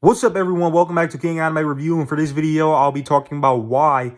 What's up, everyone? Welcome back to King Anime Review, and for this video, I'll be talking about why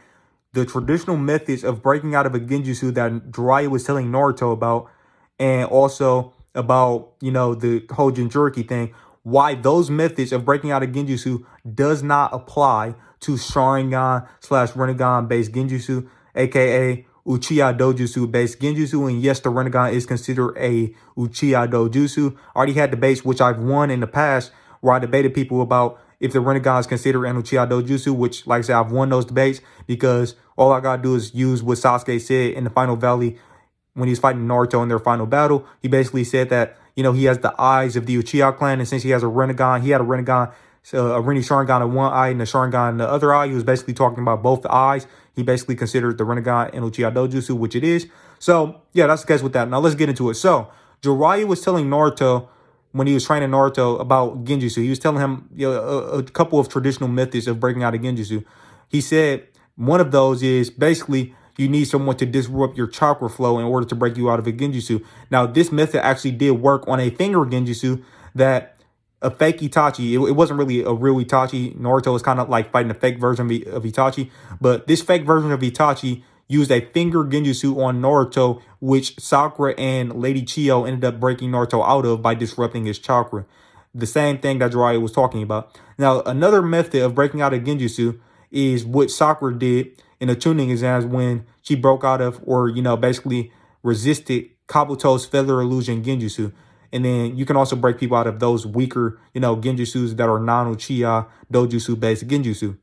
the traditional methods of breaking out of a Genjutsu that Jiraiya was telling Naruto about, and also about, the whole Jinchuriki thing, why those methods of breaking out of Genjutsu does not apply to Sharingan slash Rinnegan based Genjutsu, aka Uchiha Dojutsu based Genjutsu. And yes, the Rinnegan is considered a Uchiha Dojutsu. I already had debates, which I've won in the past, where I debated people about if the Rinnegan is considered an Uchiha Dojutsu, which, like I said, I've won those debates because all I gotta do is use what Sasuke said in the final valley when he's fighting Naruto in their final battle. He basically said that, he has the eyes of the Uchiha clan, and since he has a Rinnegan, he had a Rinnegan, so a Rinne Sharingan in one eye and a Sharingan in the other eye. He was basically talking about both the eyes. He basically considered the Rinnegan and Uchiha Dojutsu, which it is. So, yeah, that's the case with that. Now, let's get into it. So, Jiraiya was telling Naruto, when he was training Naruto, about Genjutsu. He was telling him a couple of traditional methods of breaking out of Genjutsu. He said one of those is basically you need someone to disrupt your chakra flow in order to break you out of a Genjutsu. Now, this method actually did work on a finger Genjutsu that a fake Itachi, it wasn't really a real Itachi. Naruto was kind of like fighting a fake version of Itachi, but this fake version of Itachi used a finger Genjutsu on Naruto, which Sakura and Lady Chiyo ended up breaking Naruto out of by disrupting his chakra. The same thing that Jiraiya was talking about. Now, another method of breaking out of Genjutsu is what Sakura did in the tuning exams when she broke out of, or, basically resisted Kabuto's Feather Illusion Genjutsu. And then you can also break people out of those weaker, Genjutsus that are non-Uchiha Dojutsu-based Genjutsu.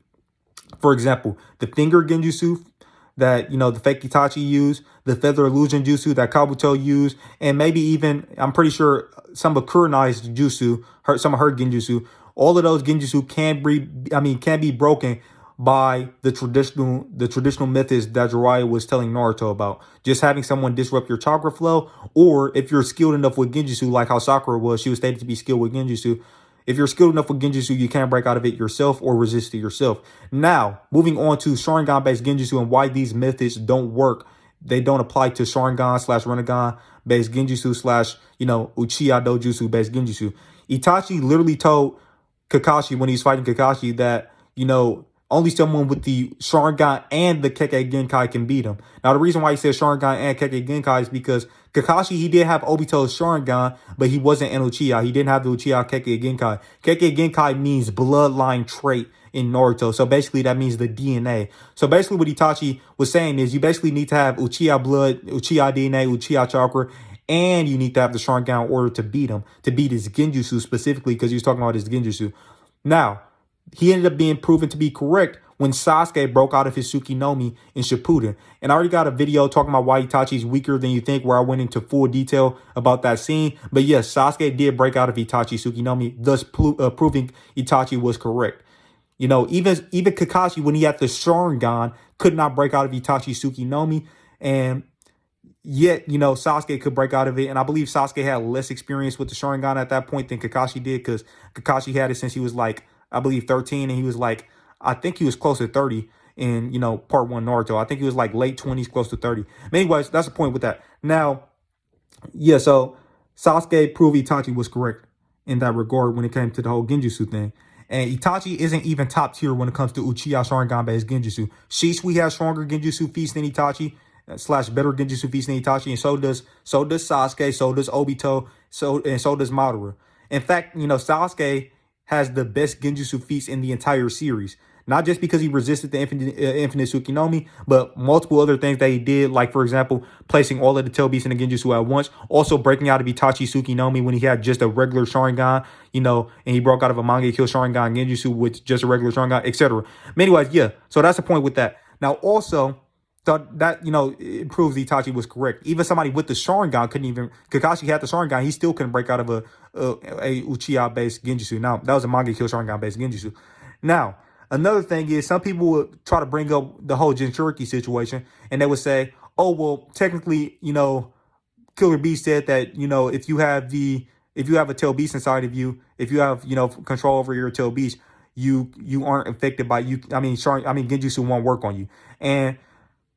For example, the finger Genjutsu that, the fake Itachi used, the Feather Illusion Jutsu that Kabuto used, and maybe even, I'm pretty sure, some of Kurenai's Jutsu, some of her Genjutsu, all of those Genjutsu can be broken by the traditional methods that Jiraiya was telling Naruto about. Just having someone disrupt your chakra flow, or if you're skilled enough with Genjutsu, like how Sakura was, she was stated to be skilled with Genjutsu. If you're skilled enough with Genjutsu, you can break out of it yourself or resist it yourself. Now, moving on to Sharingan-based Genjutsu and why these methods don't work. They don't apply to Sharingan slash Rinnegan-based Genjutsu slash, Uchiha Dojutsu-based Genjutsu. Itachi literally told Kakashi when he's fighting Kakashi that, only someone with the Sharingan and the Kekkei Genkai can beat him. Now, the reason why he says Sharingan and Kekkei Genkai is because Kakashi, he did have Obito's Sharingan, but he wasn't an Uchiha. He didn't have the Uchiha Kekkei Genkai. Kekkei Genkai means bloodline trait in Naruto. So basically, that means the DNA. So basically, what Itachi was saying is you basically need to have Uchiha blood, Uchiha DNA, Uchiha chakra, and you need to have the Sharingan in order to beat him, to beat his Genjutsu specifically, because he was talking about his Genjutsu. Now, he ended up being proven to be correct when Sasuke broke out of his Tsukuyomi in Shippuden. And I already got a video talking about why Itachi's weaker than you think, where I went into full detail about that scene. But yes, Sasuke did break out of Itachi's Tsukuyomi, thus proving Itachi was correct. Even Kakashi, when he had the Sharingan, could not break out of Itachi's Tsukuyomi. And yet, Sasuke could break out of it. And I believe Sasuke had less experience with the Sharingan at that point than Kakashi did, because Kakashi had it since he was like, I believe 13, and he was like, I think he was close to 30 in, part 1 Naruto. I think he was like late 20s, close to 30. But anyways, that's the point with that. Now, yeah, so Sasuke proved Itachi was correct in that regard when it came to the whole Genjutsu thing. And Itachi isn't even top tier when it comes to Uchiha Sharingan-based Genjutsu. Shisui has stronger Genjutsu feats than Itachi, slash better Genjutsu feats than Itachi, and so does Sasuke, so does Obito, and so does Madara. In fact, Sasuke has the best Genjutsu feats in the entire series. Not just because he resisted the infinite Tsukuyomi, but multiple other things that he did, like, for example, placing all of the tail beasts in the Genjutsu at once, also breaking out of Itachi's Tsukuyomi when he had just a regular Sharingan, and he broke out of a Mangekyo Sharingan Genjutsu with just a regular Sharingan, etc. Anyways, yeah, so that's the point with that. Now, also, that, it proves Itachi was correct. Even somebody with the Sharingan couldn't even, Kakashi had the Sharingan, he still couldn't break out of a Uchiha-based Genjutsu. Now, that was a Mangekyo Sharingan-based Genjutsu. Now, another thing is, some people would try to bring up the whole Jinchuriki situation, and they would say, oh, well, technically, Killer B said that, if you have a tail beast inside of you, if you have, control over your tail beast, you aren't affected by Genjutsu won't work on you. And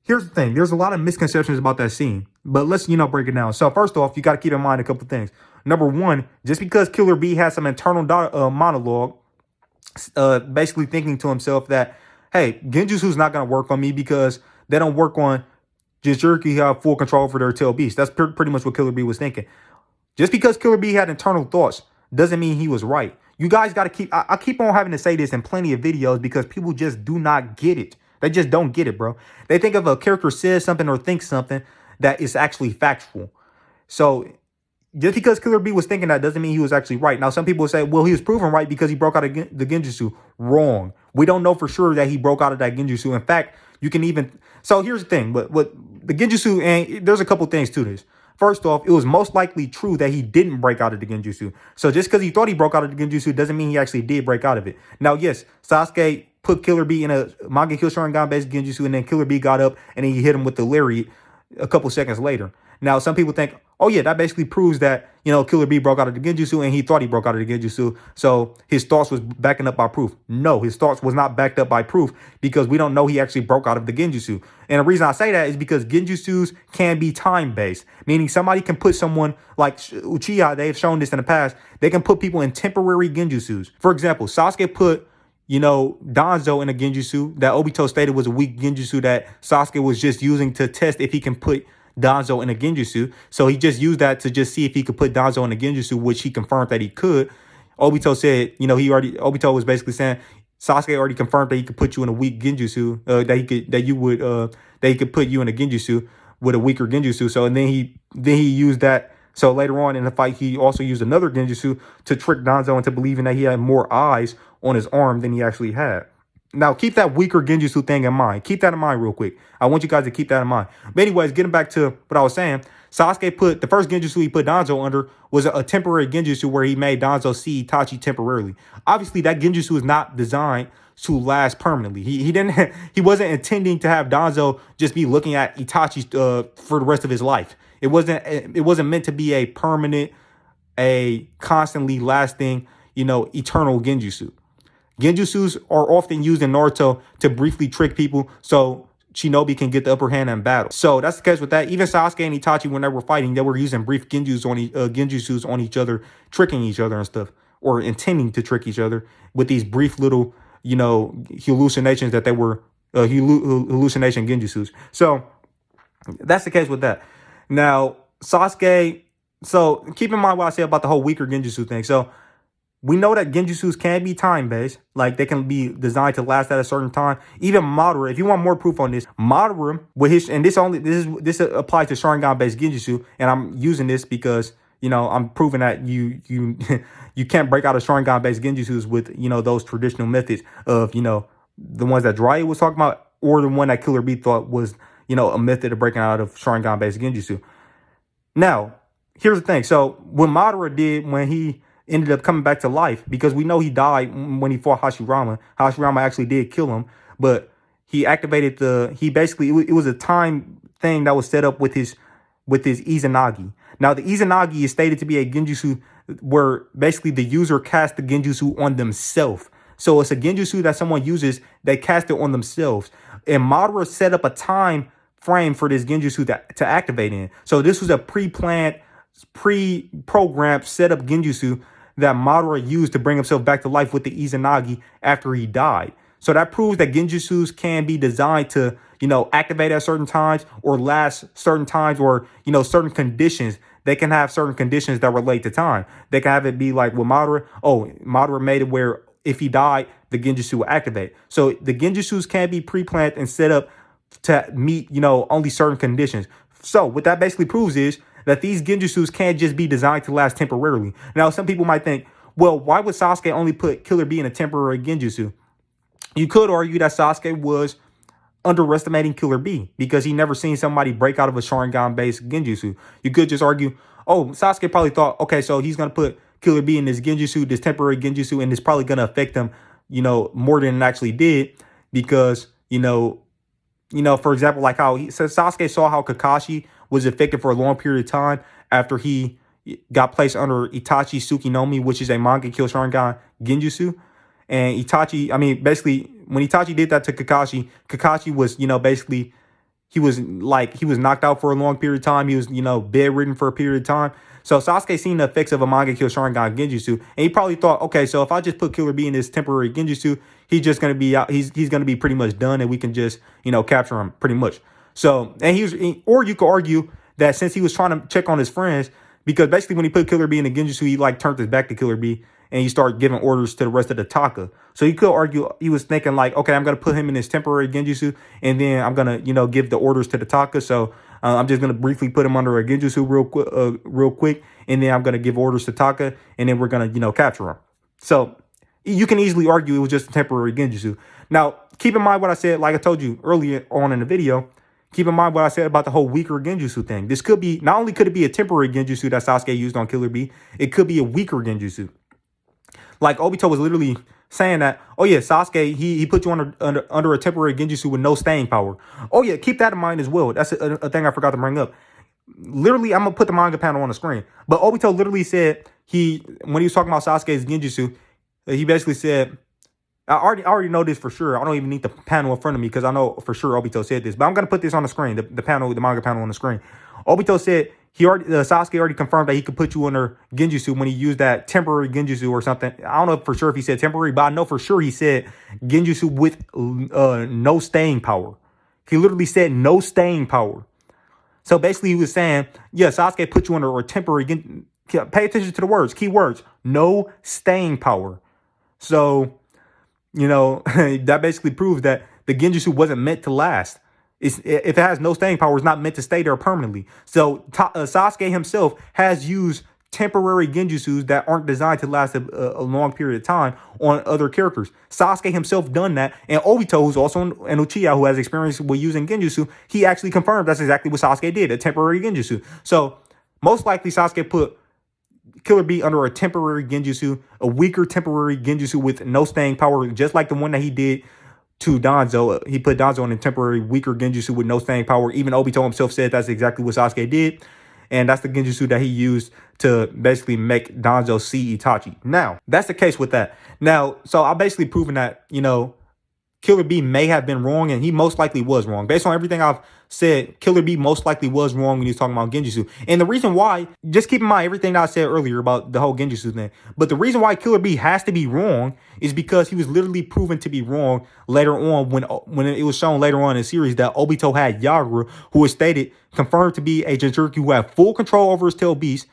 here's the thing. There's a lot of misconceptions about that scene, but let's, break it down. So first off, you got to keep in mind a couple things. Number one, just because Killer B has some internal monologue basically thinking to himself that, hey, Genjutsu's not going to work on me because they don't work on Jinchuriki who have full control over their tail beast. That's pretty much what Killer B was thinking. Just because Killer B had internal thoughts doesn't mean he was right. You guys got to keep, I keep on having to say this in plenty of videos because people just do not get it. They just don't get it, bro. They think if a character says something or thinks something that is actually factual. So just because Killer B was thinking that doesn't mean he was actually right. Now, some people will say, well, he was proven right because he broke out of the Genjutsu. Wrong. We don't know for sure that he broke out of that Genjutsu. In fact, you can even... So here's the thing. But what the Genjutsu... And there's a couple things to this. First off, it was most likely true that he didn't break out of the Genjutsu. So just because he thought he broke out of the Genjutsu doesn't mean he actually did break out of it. Now, yes, Sasuke put Killer B in a Mangekyo Sharingan-based Genjutsu, and then Killer B got up and then he hit him with the lariat a couple seconds later. Now, some people think, oh yeah, that basically proves that, you know, Killer B broke out of the Genjutsu and he thought he broke out of the Genjutsu. So his thoughts was backing up by proof. No, his thoughts was not backed up by proof because we don't know he actually broke out of the Genjutsu. And the reason I say that is because Genjutsus can be time-based, meaning somebody can put someone like Uchiha, they've shown this in the past, they can put people in temporary Genjutsus. For example, Sasuke put, you know, Danzo in a Genjutsu that Obito stated was a weak Genjutsu that Sasuke was just using to test if he can put Danzo in a Genjutsu. So he just used that to just see if he could put Danzo in a Genjutsu, which he confirmed that he could. Obito said, you know, Obito was basically saying Sasuke already confirmed that he could put you in a weak Genjutsu, that he could put you in a Genjutsu with a weaker Genjutsu. So and then he used that. So later on in the fight, he also used another Genjutsu to trick Danzo into believing that he had more eyes on his arm than he actually had. Now, keep that weaker Genjutsu thing in mind. Keep that in mind real quick. I want you guys to keep that in mind. But anyways, getting back to what I was saying, Sasuke put, the first Genjutsu he put Danzo under was a temporary Genjutsu where he made Danzo see Itachi temporarily. Obviously, that Genjutsu is not designed to last permanently. He wasn't intending to have Danzo just be looking at Itachi for the rest of his life. It wasn't meant to be a permanent, a constantly lasting, you know, eternal Genjutsu. Genjutsus are often used in Naruto to briefly trick people so Shinobi can get the upper hand in battle. So that's the case with that. Even Sasuke and Itachi, when they were fighting, they were using brief Genjutsus on each other, tricking each other and stuff, or intending to trick each other with these brief little, you know, hallucinations that they were hallucination Genjutsus. So that's the case with that. Now, Sasuke, so keep in mind what I said about the whole weaker Genjutsu thing. So we know that Genjutsus can be time-based, like they can be designed to last at a certain time. Even Madara, if you want more proof on this, Madara with his, and this applies to Sharingan-based Genjutsu, and I'm using this because, you know, I'm proving that you you can't break out of Sharingan-based Genjutsus with, you know, those traditional methods of, you know, the ones that Jiraiya was talking about, or the one that Killer B thought was, you know, a method of breaking out of Sharingan-based Genjutsu. Now, here's the thing. So what Madara did when he ended up coming back to life, because we know he died when he fought Hashirama. Hashirama actually did kill him, but he activated it was a time thing that was set up with his Izanagi. Now, the Izanagi is stated to be a Genjutsu where basically the user casts the Genjutsu on themselves. So it's a Genjutsu that someone uses, they cast it on themselves. And Madara set up a time frame for this Genjutsu to activate in. So this was a pre-planned, pre-programmed setup Genjutsu that Madara used to bring himself back to life with the Izanagi after he died. So that proves that Genjutsus can be designed to, you know, activate at certain times or last certain times, or, you know, certain conditions. They can have certain conditions that relate to time. They can have it be like with Madara. Oh, Madara made it where if he died, the Genjutsu will activate. So the Genjutsus can be pre-planned and set up to meet, you know, only certain conditions. So what that basically proves is that these Genjutsus can't just be designed to last temporarily. Now, some people might think, well, why would Sasuke only put Killer B in a temporary Genjutsu? You could argue that Sasuke was underestimating Killer B because he never seen somebody break out of a Sharingan-based Genjutsu. You could just argue, oh, Sasuke probably thought, okay, so he's going to put Killer B in this Genjutsu, this temporary Genjutsu, and it's probably going to affect him, you know, more than it actually did because, you know, for example, like how he says Sasuke saw how Kakashi was affected for a long period of time after he got placed under Itachi Tsukinomi, which is a Mangekyo Sharingan Genjutsu. And Itachi, I mean, basically, when Itachi did that to Kakashi, Kakashi was, you know, basically he was knocked out for a long period of time. He was, bedridden for a period of time. So Sasuke seen the effects of a Mangekyo Sharingan Genjutsu, and he probably thought, okay, so if I just put Killer B in this temporary Genjutsu, he's just gonna be out. He's gonna be pretty much done, and we can just capture him pretty much. So, and or you could argue that since he was trying to check on his friends, because basically when he put Killer B in the Genjutsu, he turned his back to Killer B and he started giving orders to the rest of the Taka. So you could argue he was thinking okay, I'm gonna put him in this temporary Genjutsu, and then I'm gonna give the orders to the Taka. So I'm just gonna briefly put him under a Genjutsu real quick, and then I'm gonna give orders to Taka, and then we're gonna capture him. So you can easily argue it was just a temporary Genjutsu. Now keep in mind what I said, like I told you earlier on in the video. Keep in mind what I said about the whole weaker Genjutsu thing. This could be, not only could it be a temporary Genjutsu that Sasuke used on Killer B, it could be a weaker Genjutsu. Like Obito was literally saying that, oh yeah, Sasuke, he put you under a temporary Genjutsu with no staying power. Oh yeah, keep that in mind as well. That's a thing I forgot to bring up. Literally, I'm gonna put the manga panel on the screen. But Obito literally said when he was talking about Sasuke's Genjutsu, he basically said, I already know this for sure. I don't even need the panel in front of me because I know for sure Obito said this. But I'm gonna put this on the screen, the manga panel on the screen. Obito said Sasuke already confirmed that he could put you under Genjutsu when he used that temporary Genjutsu or something. I don't know for sure if he said temporary, but I know for sure he said Genjutsu with no staying power. He literally said no staying power. So basically he was saying, yeah, Sasuke put you under a temporary pay attention to the words, key words, no staying power. So that basically proves that the Genjutsu wasn't meant to last. If it has no staying power, it's not meant to stay there permanently. So Sasuke himself has used temporary Genjutsus that aren't designed to last a long period of time on other characters. Sasuke himself done that, and Obito, who's also an Uchiha who has experience with using Genjutsu, he actually confirmed that's exactly what Sasuke did, a temporary Genjutsu. So most likely Sasuke put Killer B under a temporary Genjutsu, a weaker temporary Genjutsu with no staying power, just like the one that he did to Danzo. He put Danzo in a temporary weaker Genjutsu with no staying power. Even Obito himself said that's exactly what Sasuke did. And that's the Genjutsu that he used to basically make Danzo see Itachi. Now, that's the case with that. Now, so I'm basically proving that, Killer B may have been wrong, and he most likely was wrong. Based on everything I've said, Killer B most likely was wrong when he was talking about Genjutsu. And the reason why, just keep in mind everything that I said earlier about the whole Genjutsu thing. But the reason why Killer B has to be wrong is because he was literally proven to be wrong later on when it was shown later on in the series that Obito had Yagura, who was confirmed to be a Jinchuriki who had full control over his tail beast.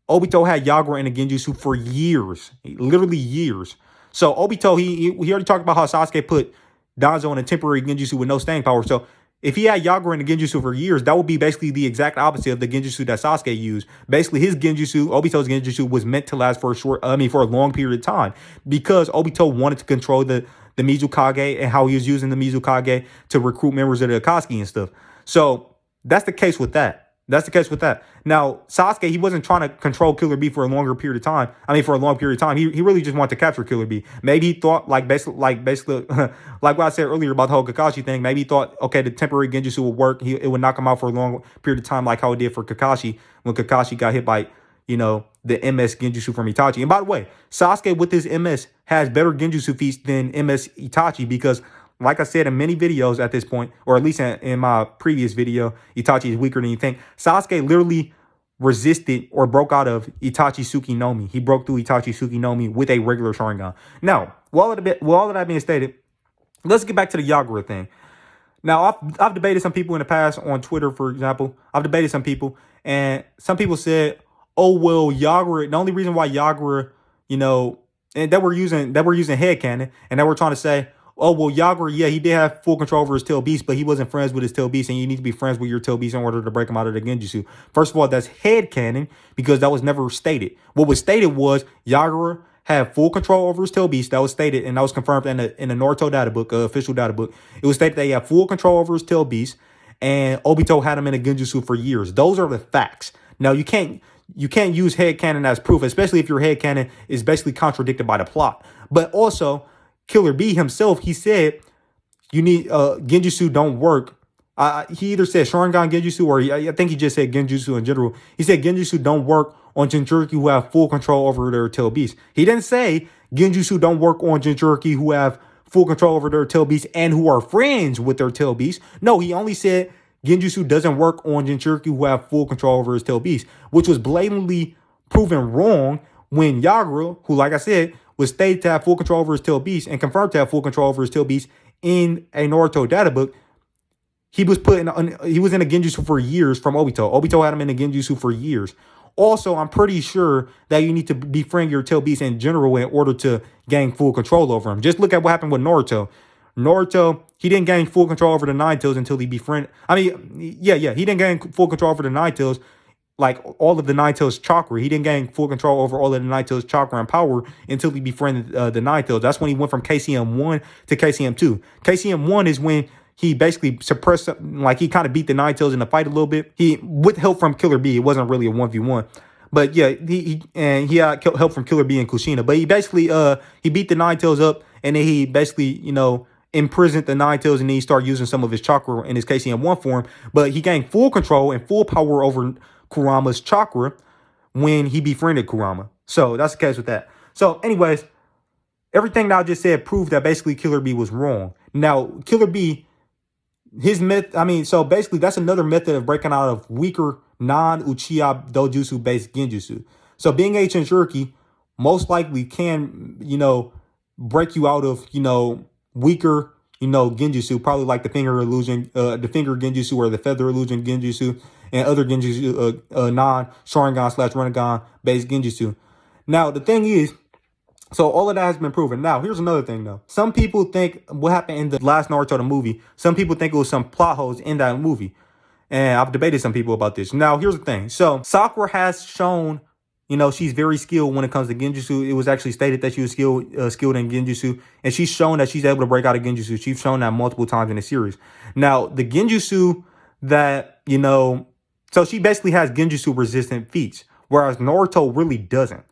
Obito had Yagura in a Genjutsu for years, literally years. So Obito, he already talked about how Sasuke put Danzo in a temporary Genjutsu with no staying power. So if he had Yagura in the Genjutsu for years, that would be basically the exact opposite of the Genjutsu that Sasuke used. Basically, his Genjutsu, Obito's Genjutsu, was meant to last for a long period of time because Obito wanted to control the Mizukage and how he was using the Mizukage to recruit members of the Akatsuki and stuff. So that's the case with that. Now, Sasuke, he wasn't trying to control Killer B for a long period of time. He really just wanted to capture Killer B. Maybe he thought, basically, like what I said earlier about the whole Kakashi thing, maybe he thought, okay, the temporary Genjutsu would work. It would knock him out for a long period of time, like how it did for Kakashi when Kakashi got hit by, the MS Genjutsu from Itachi. And by the way, Sasuke with his MS has better Genjutsu feats than MS Itachi because, like I said in many videos at this point, or at least in my previous video, Itachi is weaker than you think. Sasuke literally resisted or broke out of Itachi Tsuki-no-Mi. He broke through Itachi Tsuki-no-Mi with a regular Sharingan. Now, with all of that being stated, let's get back to the Yagura thing. Now, I've debated some people in the past on Twitter, for example. I've debated some people, and some people said, oh, well, Yagura, the only reason why Yagura, and that we're using headcanon, and that we're trying to say, oh, well, Yagura, yeah, he did have full control over his tail beast, but he wasn't friends with his tail beast, and you need to be friends with your tail beast in order to break him out of the Genjutsu. First of all, that's headcanon, because that was never stated. What was stated was Yagura had full control over his tail beast. That was stated, and that was confirmed in the Naruto data book, official data book. It was stated that he had full control over his tail beast, and Obito had him in a Genjutsu for years. Those are the facts. Now, you can't use headcanon as proof, especially if your headcanon is basically contradicted by the plot. But also, Killer B himself, he said, you need Genjutsu don't work. He either said Sharingan Genjutsu, or I think he just said Genjutsu in general. He said Genjutsu don't work on Jinchuriki who have full control over their tail beast. He didn't say Genjutsu don't work on Jinchuriki who have full control over their tail beast and who are friends with their tail beast. No, he only said Genjutsu doesn't work on Jinchuriki who have full control over his tail beast, which was blatantly proven wrong when Yagura, who, like I said, was stated to have full control over his tail beast and confirmed to have full control over his tail beast in a Naruto data book. He was in a Genjutsu for years from Obito. Obito had him in a Genjutsu for years. Also, I'm pretty sure that you need to befriend your tail beast in general in order to gain full control over him. Just look at what happened with Naruto. Naruto, he didn't gain full control over the Nine Tails until he befriended. He didn't gain full control over the Nine Tails, like all of the Nine Tails chakra. He didn't gain full control over all of the Nine Tails chakra and power until he befriended the Nine Tails. That's when he went from KCM 1 to KCM 2. KCM 1 is when he basically suppressed, like he kind of beat the Nine Tails in the fight a little bit. He with help from Killer B. It wasn't really a 1v1. But yeah, he had help from Killer B and Kushina. But he basically he beat the Nine Tails up, and then he basically, imprisoned the Nine Tails, and then he started using some of his chakra in his KCM 1 form. But he gained full control and full power over Kurama's chakra when he befriended Kurama. So that's the case with that. So anyways, everything that I just said proved that basically Killer B was wrong. Now, Killer B, his so basically that's another method of breaking out of weaker non-Uchiha Dojutsu based Genjutsu. So being a Jinchuriki most likely can, break you out of, weaker, Genjutsu, probably like the finger illusion, the finger Genjutsu or the feather illusion Genjutsu and other Genjutsu, non-Sharingan / Rinnegan based Genjutsu. Now, the thing is, so all of that has been proven. Now, here's another thing, though. Some people think what happened in the last Naruto the movie, some people think it was some plot holes in that movie. And I've debated some people about this. Now, here's the thing. So Sakura has shown, she's very skilled when it comes to Genjutsu. It was actually stated that she was skilled in Genjutsu. And she's shown that she's able to break out of Genjutsu. She's shown that multiple times in the series. Now, the Genjutsu that, so she basically has Genjutsu resistant feats, whereas Naruto really doesn't.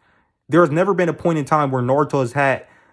There has never been a point in time where Naruto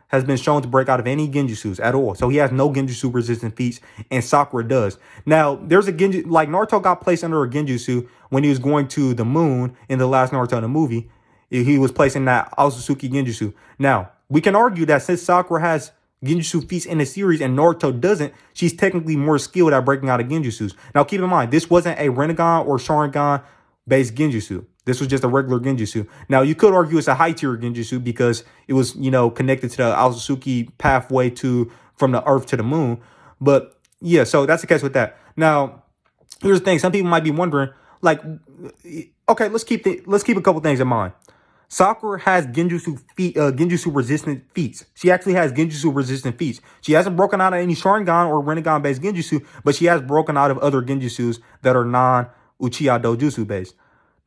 has been shown to break out of any Genjutsus at all. So he has no Genjutsu resistant feats, and Sakura does. Now, there's a Genjutsu, like Naruto got placed under a Genjutsu when he was going to the moon in the last Naruto in the movie. He was placed in that Aotsutsuki Genjutsu. Now, we can argue that since Sakura has Genjutsu feats in the series and Naruto doesn't, she's technically more skilled at breaking out of Genjutsus. Now, keep in mind, this wasn't a Rinnegan or Sharingan based Genjutsu. This was just a regular Genjutsu. Now, you could argue it's a high-tier Genjutsu because it was, connected to the Aotsutsuki pathway from the Earth to the moon. But, yeah, so that's the case with that. Now, here's the thing. Some people might be wondering, like, okay, let's keep a couple things in mind. Sakura has Genjutsu resistant feats. She actually has Genjutsu resistant feats. She hasn't broken out of any Sharingan or Rinnegan-based Genjutsu, but she has broken out of other Genjutsus that are non-Uchiha Dojutsu based.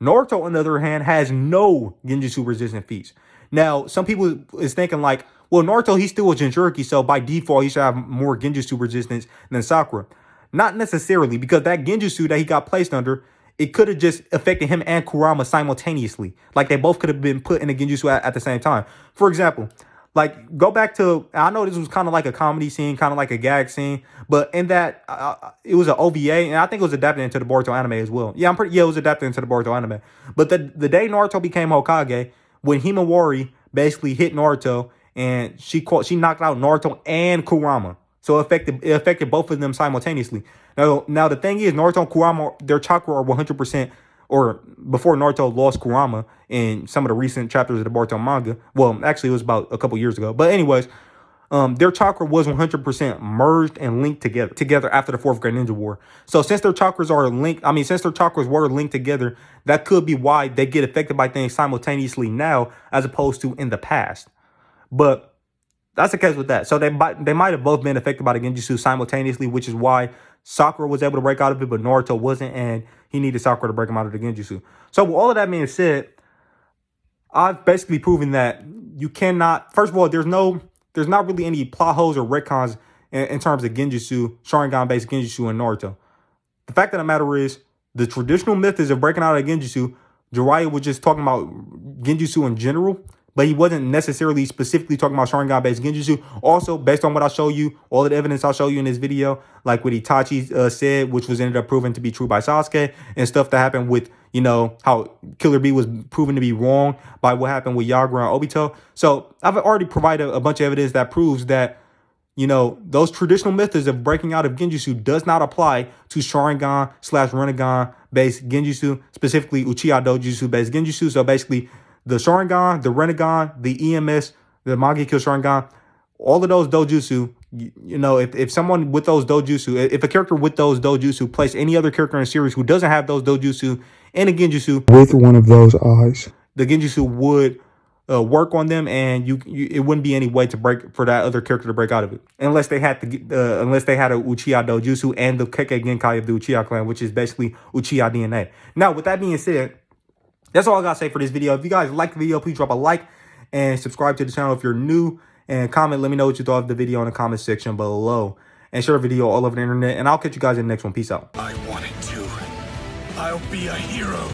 Naruto, on the other hand, has no Genjutsu resistant feats. Now, some people is thinking like, well, Naruto, he's still a Jinchuriki, so by default, he should have more Genjutsu resistance than Sakura. Not necessarily, because that Genjutsu that he got placed under, it could have just affected him and Kurama simultaneously. Like, they both could have been put in a Genjutsu at the same time. For example, like, go back to, I know this was kind of like a comedy scene, kind of like a gag scene, but in that, it was an OVA, and I think it was adapted into the Boruto anime as well. Yeah, it was adapted into the Boruto anime. But the day Naruto became Hokage, when Himawari basically hit Naruto, and she knocked out Naruto and Kurama. So it affected both of them simultaneously. Now the thing is, Naruto and Kurama, their chakra are 100%, or before Naruto lost Kurama in some of the recent chapters of the Boruto manga. Well, actually, it was about a couple years ago. But anyways, their chakra was 100% merged and linked together after the Fourth Great Ninja War. So since their chakras are linked, since their chakras were linked together, that could be why they get affected by things simultaneously now as opposed to in the past. But that's the case with that. So they might have both been affected by the Genjutsu simultaneously, which is why Sakura was able to break out of it, but Naruto wasn't, and he needed Sakura to break him out of the Genjutsu. So with all of that being said, I've basically proven that you cannot, first of all, there's not really any plot holes or retcons in terms of Genjutsu, Sharingan-based Genjutsu and Naruto. The fact of the matter is, the traditional methods of breaking out of Genjutsu, Jiraiya was just talking about Genjutsu in general, but he wasn't necessarily specifically talking about Sharingan-based Genjutsu. Also, based on what I'll show you, all of the evidence I'll show you in this video, like what Itachi said, which was ended up proven to be true by Sasuke, and stuff that happened with, how Killer B was proven to be wrong by what happened with Yagura and Obito. So I've already provided a bunch of evidence that proves that you know, those traditional methods of breaking out of Genjutsu does not apply to Sharingan / Rinnegan based Genjutsu, specifically Uchiha Dojutsu based Genjutsu. So basically the Sharingan, the Rinnegan, the EMS, the Magi Kill Sharingan, all of those dojutsu, you know, if someone with those dojutsu, if a character with those dojutsu place any other character in a series who doesn't have those dojutsu and a Genjutsu with one of those eyes, the Genjutsu would work on them, and it wouldn't be any way to break for that other character to break out of it, unless they had unless they had a Uchiha Dojutsu and the Kekkei Genkai of the Uchiha clan, which is basically Uchiha DNA. Now, with that being said, that's all I gotta say for this video. If you guys like the video, please drop a like and subscribe to the channel if you're new, and comment. Let me know what you thought of the video in the comment section below, and share the video all over the internet. And I'll catch you guys in the next one. Peace out. I wanted to. I'll be a hero.